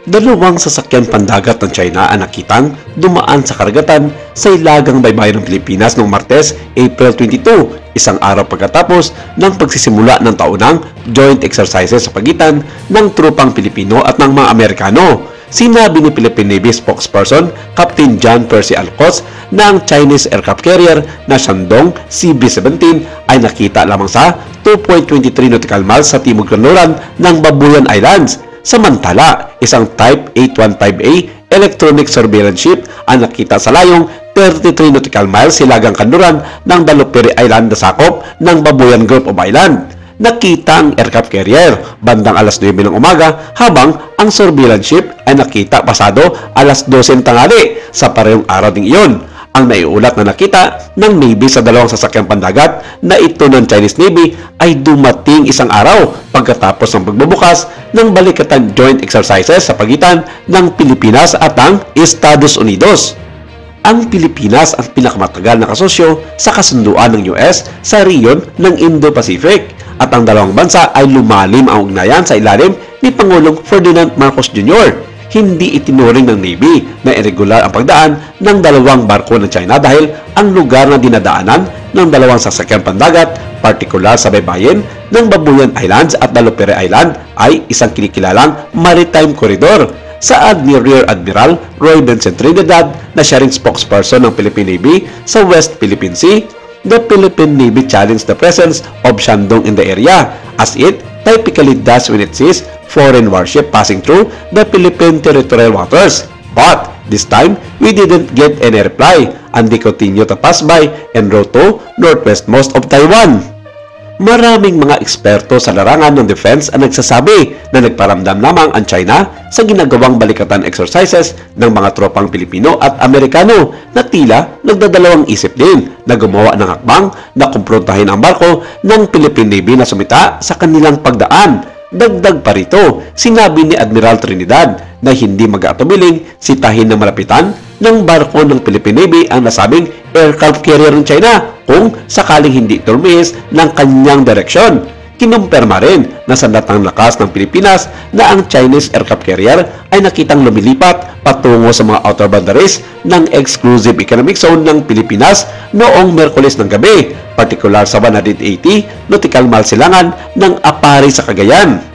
Dalawang sasakyan pandagat ng China ang nakitang dumaan sa karagatan sa ilagang baybayin ng Pilipinas noong Martes, April 22, isang araw pagkatapos ng pagsisimula ng taunang joint exercises sa pagitan ng trupang Pilipino at ng mga Amerikano. Sinabi ni Philippine Navy spokesperson Captain John Percy Alcos na ang Chinese aircraft carrier na Shandong CB-17 ay nakita lamang sa 2.23 nautical miles sa timog kanluran ng Babuyan Islands. Samantala, isang Type 815A electronic surveillance ship ang nakita sa layong 33 nautical miles silagang kanluran ng Balupiri Island na sakop ng Babuyan Group of Island. Nakita ang aircraft carrier bandang alas 9 ng umaga habang ang surveillance ship ay nakita pasado alas 12 tanghali sa parehong araw ding iyon. Ang naiulat na nakita ng Navy sa dalawang sasakyang pandagat na ito ng Chinese Navy ay dumating isang araw pagkatapos ng pagbubukas ng balikatan joint exercises sa pagitan ng Pilipinas at ang Estados Unidos. Ang Pilipinas ang pinakamatagal na kasosyo sa kasunduan ng US sa rehiyon ng Indo-Pacific at ang dalawang bansa ay lumalim ang ugnayan sa ilalim ni Pangulong Ferdinand Marcos Jr. Hindi itinuring ng Navy na irregular ang pagdaan ng dalawang barko ng China dahil ang lugar na dinadaanan ng dalawang sasakyang pandagat, partikular sa baybayin ng Babuyan Islands at Balupiri Island, ay isang kinikilalang maritime corridor. Saad ni Rear Admiral Roy Benson Trinidad na siya ring spokesperson ng Philippine Navy sa West Philippine Sea, the Philippine Navy challenged the presence of Shandong in the area as it typically does when it sees foreign warship passing through the Philippine territorial waters. But this time, we didn't get any reply and they continue to pass by en route to northwestmost of Taiwan. Maraming mga eksperto sa larangan ng defense ang nagsasabi na nagparamdam lamang ang China sa ginagawang balikatan exercises ng mga tropang Pilipino at Amerikano na tila nagdadalawang isip din na gumawa ng hakbang na kumprontahin ang barko ng Philippine Navy na sumita sa kanilang pagdaan. Dagdag pa rito, sinabi ni Admiral Trinidad na hindi mag-aatubiling sitahin ng malapitan ng barko ng Philippine Navy ang nasabing aircraft carrier ng China kung sakaling hindi turmis ng kanyang direksyon. Kinumpirma rin na sa datang lakas ng Pilipinas na ang Chinese aircraft carrier ay nakitang lumilipat patungo sa mga outer boundaries ng exclusive economic zone ng Pilipinas noong Miyerkules ng gabi, partikular sa 180 nautical miles silangan ng Apari sa Cagayan.